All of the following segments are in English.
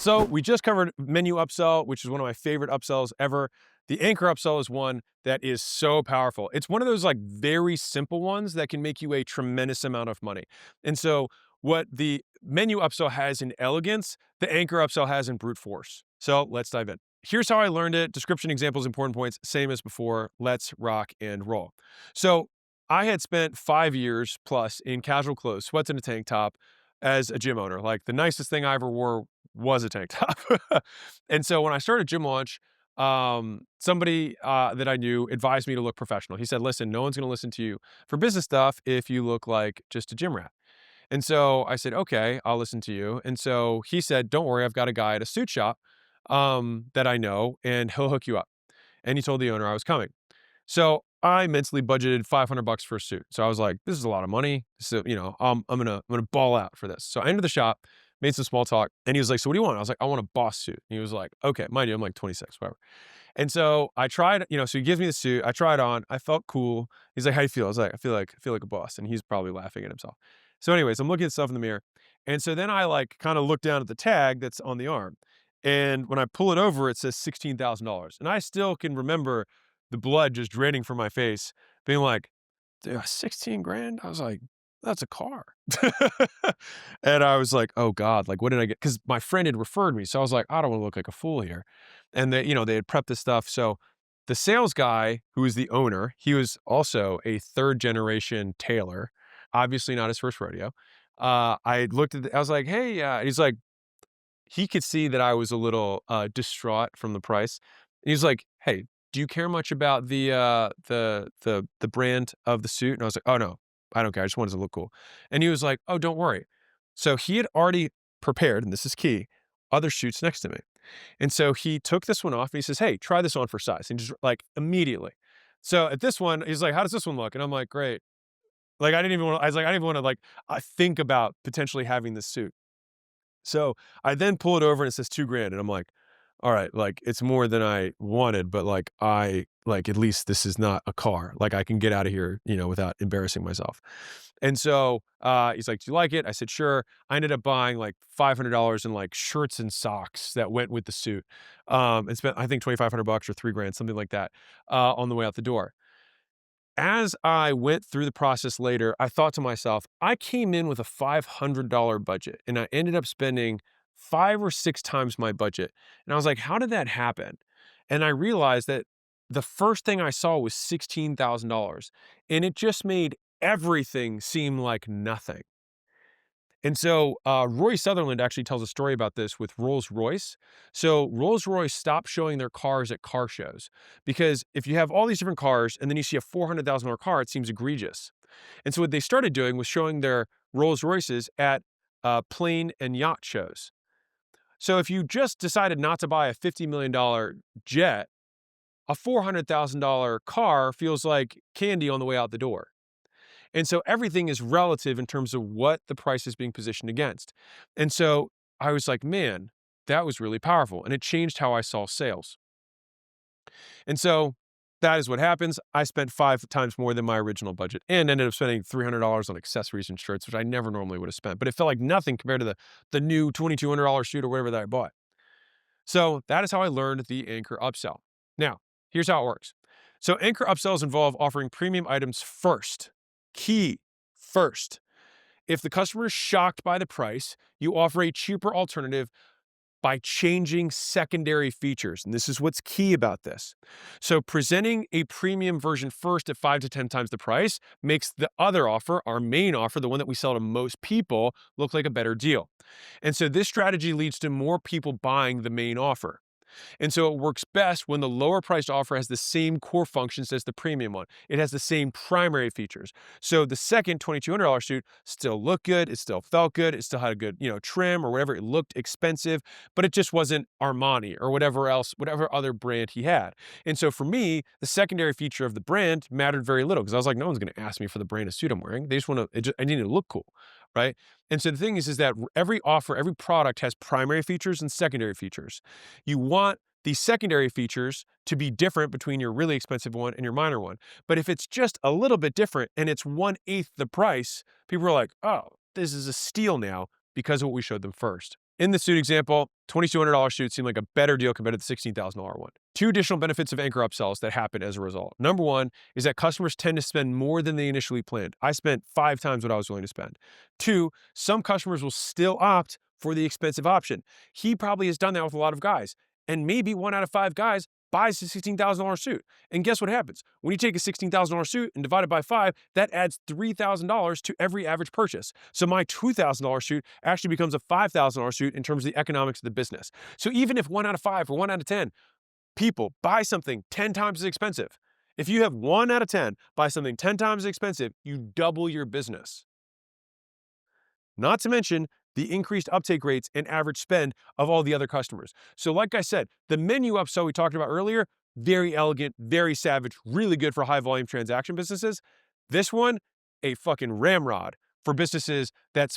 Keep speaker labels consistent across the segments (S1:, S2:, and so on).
S1: So we just covered menu upsell, which is one of my favorite upsells ever. The anchor upsell is one that is so powerful. It's one of those like very simple ones that can make you a tremendous amount of money. And so what the menu upsell has in elegance, the anchor upsell has in brute force. So let's dive in. Here's how I learned it. Description, examples, important points, same as before. Let's rock and roll. So I had spent 5 years plus in casual clothes, sweats and a tank top as a gym owner. Like the nicest thing I ever wore was a tank top. And so when I started Gym Launch, somebody that I knew advised me to look professional. He said, listen, no one's going to listen to you for business stuff if you look like just a gym rat. And so I said, okay, I'll listen to you. And so he said, don't worry, I've got a guy at a suit shop that I know, and he'll hook you up. And he told the owner I was coming. So I mentally budgeted $500 for a suit. So I was like, this is a lot of money. So, I'm gonna ball out for this. So I entered the shop, made some small talk, and he was like, so what do you want? I was like, I want a boss suit. And he was like, okay, mind you, I'm like 26, whatever. And so I tried, so he gives me the suit. I tried on. I felt cool. He's like, how do you feel? I was like, I feel like a boss. And he's probably laughing at himself. So anyways, I'm looking at stuff in the mirror. And so then I like kind of look down at the tag that's on the arm. And when I pull it over, it says $16,000. And I still can remember the blood just draining from my face, being like, "Dude, 16 grand?" I was like, "That's a car." And I was like, "Oh God, like, what did I get?" Because my friend had referred me. So I was like, I don't want to look like a fool here. And they had prepped this stuff. So the sales guy, who was the owner, he was also a third generation tailor, obviously not his first rodeo. I looked at I was like, hey, he's like, he could see that I was a little distraught from the price. And he's like, "Hey, do you care much about the brand of the suit?" And I was like, "Oh no, I don't care. I just wanted to look cool." And he was like, "Oh, don't worry." So he had already prepared, and this is key, other suits next to me. And so he took this one off and he says, "Hey, try this on for size." And just like immediately. So at this one, he's like, "How does this one look?" And I'm like, "Great." Like I didn't even want. I was like, I didn't even want to like think about potentially having this suit. So I then pull it over and it says 2 grand. And I'm like, all right, like it's more than I wanted, but like at least this is not a car. Like I can get out of here, without embarrassing myself. And so he's like, do you like it? I said, sure. I ended up buying like $500 in like shirts and socks that went with the suit. And spent, I think, $2,500 or 3 grand, something like that, on the way out the door. As I went through the process later, I thought to myself, I came in with a $500 budget and I ended up spending 5 or 6 times my budget. And I was like, how did that happen? And I realized that the first thing I saw was $16,000 and it just made everything seem like nothing. And so Roy Sutherland actually tells a story about this with Rolls Royce. So Rolls Royce stopped showing their cars at car shows because if you have all these different cars and then you see a $400,000 car, it seems egregious. And so what they started doing was showing their Rolls Royces at plane and yacht shows. So if you just decided not to buy a $50 million jet, a $400,000 car feels like candy on the way out the door. And so everything is relative in terms of what the price is being positioned against. And so I was like, man, that was really powerful. And it changed how I saw sales. And so that is what happens. I spent 5 times more than my original budget and ended up spending $300 on accessories and shirts, which I never normally would have spent. But it felt like nothing compared to the new $2,200 shoot or whatever that I bought. So that is how I learned the Anchor upsell. Now, here's how it works. So Anchor upsells involve offering premium items first. Key first. If the customer is shocked by the price, you offer a cheaper alternative by changing secondary features. And this is what's key about this. So presenting a premium version first at 5 to 10 times the price makes the other offer, our main offer, the one that we sell to most people, look like a better deal. And so this strategy leads to more people buying the main offer. And so it works best when the lower priced offer has the same core functions as the premium one. It has the same primary features. So the second $2,200 suit still looked good. It still felt good. It still had a good, trim or whatever. It looked expensive, but it just wasn't Armani or whatever else, whatever other brand he had. And so for me, the secondary feature of the brand mattered very little because I was like, no one's going to ask me for the brand of suit I'm wearing. They just want to, I need to look cool. Right. And so the thing is that every offer, every product has primary features and secondary features. You want these secondary features to be different between your really expensive one and your minor one. But if it's just a little bit different and it's 1/8 the price, people are like, oh, this is a steal now because of what we showed them first. In the suit example, $2,200 suit seemed like a better deal compared to the $16,000 one. Two additional benefits of Anchor upsells that happen as a result. Number one is that customers tend to spend more than they initially planned. I spent 5 times what I was willing to spend. Two, some customers will still opt for the expensive option. He probably has done that with a lot of guys. And maybe 1 out of 5 guys buys the $16,000 suit. And guess what happens? When you take a $16,000 suit and divide it by 5, that adds $3,000 to every average purchase. So my $2,000 suit actually becomes a $5,000 suit in terms of the economics of the business. So even if 1 out of 5 or 1 out of 10 people buy something 10 times as expensive, if you have 1 out of 10 buy something 10 times as expensive, you double your business. Not to mention the increased uptake rates and average spend of all the other customers. So like I said, the menu upsell we talked about earlier, very elegant, very savage, really good for high volume transaction businesses. This one, a fucking ramrod for businesses that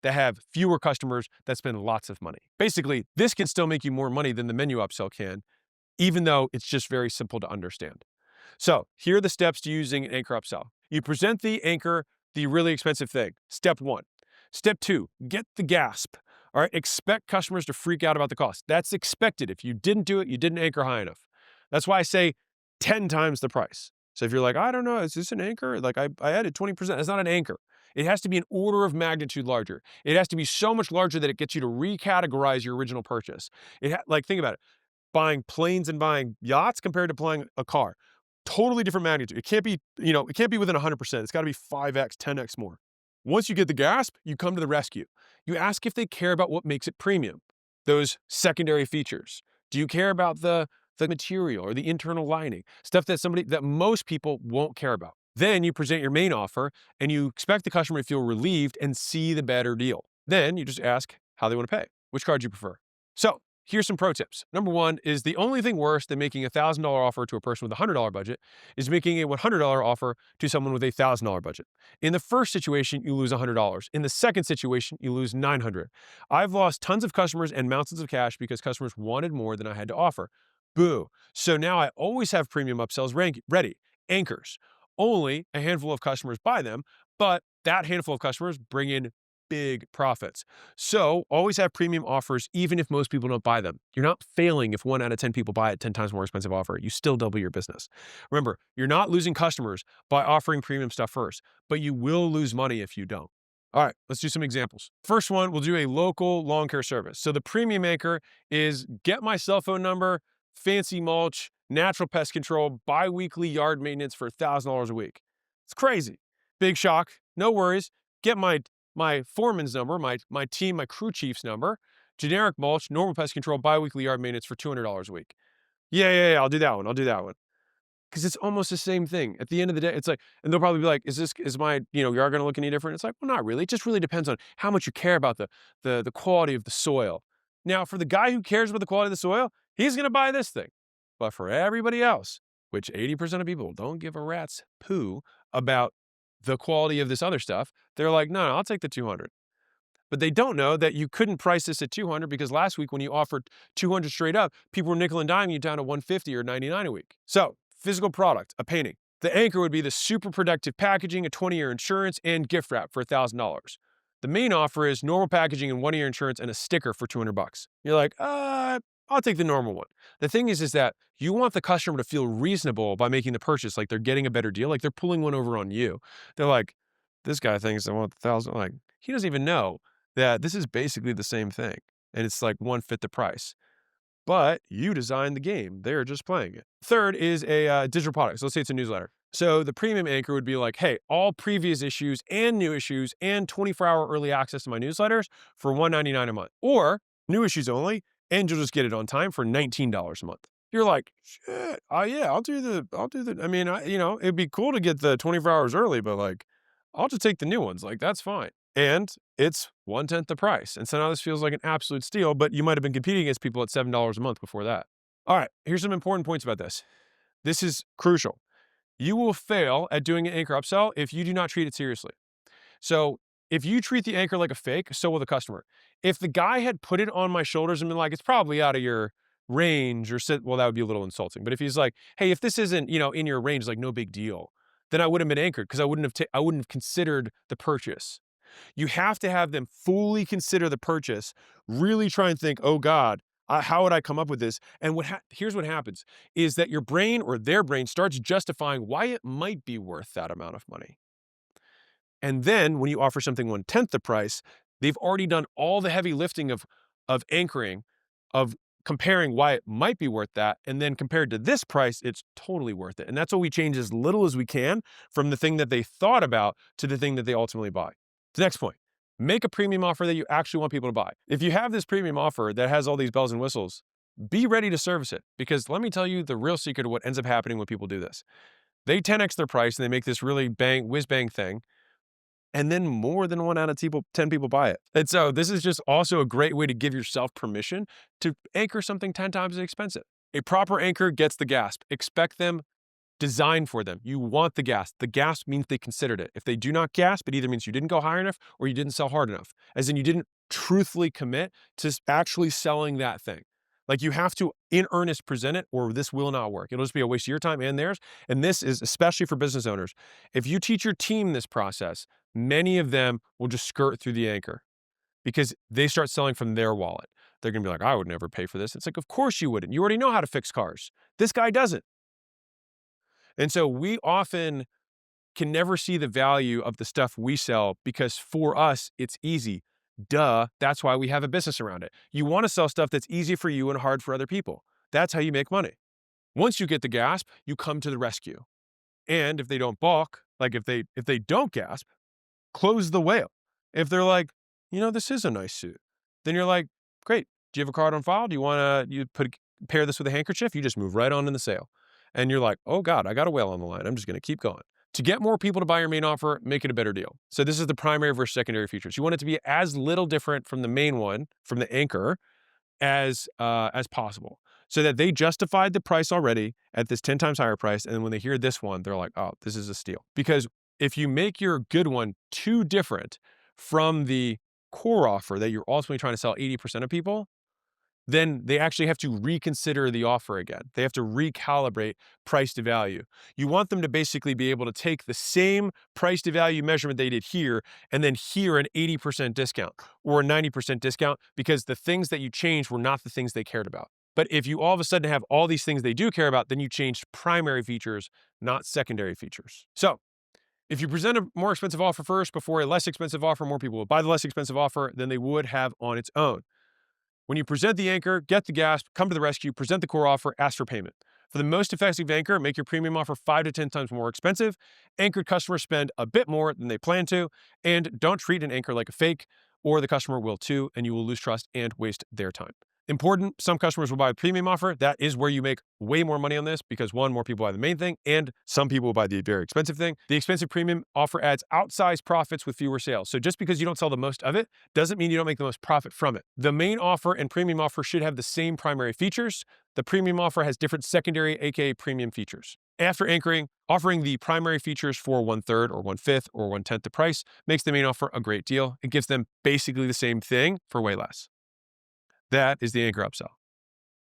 S1: have fewer customers that spend lots of money. Basically, this can still make you more money than the menu upsell can, even though it's just very simple to understand. So here are the steps to using an Anchor upsell. You present the Anchor, the really expensive thing. Step 1. Step 2, get the gasp. All right, expect customers to freak out about the cost. That's expected. If you didn't do it, you didn't anchor high enough. That's why I say 10 times the price. So if you're like, I don't know, is this an anchor? Like I added 20%. It's not an anchor. It has to be an order of magnitude larger. It has to be so much larger that it gets you to recategorize your original purchase. Like think about it. Buying planes and buying yachts compared to buying a car. Totally different magnitude. It can't be, it can't be within 100%. It's got to be 5x, 10x more. Once you get the gasp, you come to the rescue. You ask if they care about what makes it premium, those secondary features. Do you care about the material or the internal lining, stuff that most people won't care about? Then you present your main offer and you expect the customer to feel relieved and see the better deal. Then you just ask how they want to pay, which card you prefer. So here's some pro tips. Number one is the only thing worse than making a $1,000 offer to a person with a $100 budget is making a $100 offer to someone with a $1,000 budget. In the first situation, you lose $100. In the second situation, you lose $900. I've lost tons of customers and mountains of cash because customers wanted more than I had to offer. Boo. So now I always have premium upsells ready. Anchors. Only a handful of customers buy them, but that handful of customers bring in big profits. So always have premium offers, even if most people don't buy them. You're not failing if 1 out of 10 people buy a 10 times more expensive offer. You still double your business. Remember, you're not losing customers by offering premium stuff first, but you will lose money if you don't. All right, let's do some examples. First one, we'll do a local lawn care service. So the premium anchor is get my cell phone number, fancy mulch, natural pest control, bi-weekly yard maintenance for $1,000 a week. It's crazy. Big shock. No worries. Get my foreman's number, my team, my crew chief's number, generic mulch, normal pest control, bi-weekly yard maintenance for $200 a week. Yeah, I'll do that one. Because it's almost the same thing. At the end of the day, it's like, and they'll probably be like, is my, yard going to look any different? It's like, well, not really. It just really depends on how much you care about the quality of the soil. Now, for the guy who cares about the quality of the soil, he's going to buy this thing. But for everybody else, which 80% of people don't give a rat's poo about the quality of this other stuff, they're like, no, I'll take the 200. But they don't know that you couldn't price this at 200 because last week when you offered 200 straight up, people were nickel and diming you down to 150 or 99 a week. So physical product, a painting. The anchor would be the super protective packaging, a 20-year insurance, and gift wrap for $1,000. The main offer is normal packaging and 1-year insurance and a sticker for $200. You're like, I'll take the normal one. The thing is that you want the customer to feel reasonable by making the purchase, like they're getting a better deal, like they're pulling one over on you. They're like, this guy thinks I want the 1,000. Like, he doesn't even know that this is basically the same thing. And it's like 1/5 the price. But you designed the game. They're just playing it. Third is a digital product. So let's say it's a newsletter. So the premium anchor would be like, hey, all previous issues and new issues and 24-hour early access to my newsletters for $199 a month. Or new issues only, and you'll just get it on time for $19 a month. You're like, shit, yeah, I'll do the, I mean, it'd be cool to get the 24 hours early, but like, I'll just take the new ones. Like, that's fine. And it's 1/10 the price. And so now this feels like an absolute steal, but you might have been competing against people at $7 a month before that. All right, here's some important points about this. This is crucial. You will fail at doing an anchor upsell if you do not treat it seriously. So if you treat the anchor like a fake, so will the customer. If the guy had put it on my shoulders and been like, it's probably out of your range or well, that would be a little insulting. But if he's like, hey, if this isn't, in your range, like no big deal, then I would have been anchored because I wouldn't have considered the purchase. You have to have them fully consider the purchase, really try and think, oh God, how would I come up with this? And here's what happens is that your brain or their brain starts justifying why it might be worth that amount of money. And then when you offer something 1/10 the price, they've already done all the heavy lifting of anchoring, of comparing why it might be worth that. And then compared to this price, it's totally worth it. And that's what we change as little as we can from the thing that they thought about to the thing that they ultimately buy. The next point, make a premium offer that you actually want people to buy. If you have this premium offer that has all these bells and whistles, be ready to service it. Because let me tell you the real secret of what ends up happening when people do this. They 10x their price and they make this really whiz bang thing, and then more than 1 out of 10 people buy it. And so this is just also a great way to give yourself permission to anchor something 10 times as expensive. A proper anchor gets the gasp. Expect them, design for them. You want the gasp. The gasp means they considered it. If they do not gasp, it either means you didn't go high enough or you didn't sell hard enough, as in you didn't truthfully commit to actually selling that thing. Like you have to in earnest present it or this will not work. It'll just be a waste of your time and theirs. And this is especially for business owners. If you teach your team this process, many of them will just skirt through the anchor because they start selling from their wallet. They're going to be like, I would never pay for this. It's like, of course you wouldn't. You already know how to fix cars. This guy doesn't. And so we often can never see the value of the stuff we sell because for us, it's easy. Duh. That's why we have a business around it. You want to sell stuff that's easy for you and hard for other people. That's how you make money. Once you get the gasp, you come to the rescue. And if they don't balk, like if they don't gasp, close the whale. If they're like, this is a nice suit, then you're like, great. Do you have a card on file? Do you want to pair this with a handkerchief? You just move right on in the sale. And you're like, oh God, I got a whale on the line. I'm just going to keep going. To get more people to buy your main offer, make it a better deal. So this is the primary versus secondary features. You want it to be as little different from the main one, from the anchor, as possible, so that they justified the price already at this 10 times higher price. And when they hear this one, they're like, oh, this is a steal. Because if you make your good one too different from the core offer that you're ultimately trying to sell 80% of people, then they actually have to reconsider the offer again. They have to recalibrate price to value. You want them to basically be able to take the same price to value measurement they did here and then here an 80% discount or a 90% discount because the things that you changed were not the things they cared about. But if you all of a sudden have all these things they do care about, then you changed primary features, not secondary features. So if you present a more expensive offer first before a less expensive offer, more people will buy the less expensive offer than they would have on its own. When you present the anchor, get the gasp, come to the rescue, present the core offer, ask for payment. For the most effective anchor, make your premium offer 5 to 10 times more expensive. Anchored customers spend a bit more than they plan to, and don't treat an anchor like a fake, or the customer will too, and you will lose trust and waste their time. Important, some customers will buy a premium offer. That is where you make way more money on this because one, more people buy the main thing, and some people will buy the very expensive thing. The expensive premium offer adds outsized profits with fewer sales. So just because you don't sell the most of it doesn't mean you don't make the most profit from it. The main offer and premium offer should have the same primary features. The premium offer has different secondary, aka premium features. After anchoring, offering the primary features for 1/3 or 1/5 or 1/10 the price makes the main offer a great deal. It gives them basically the same thing for way less. That is the anchor upsell.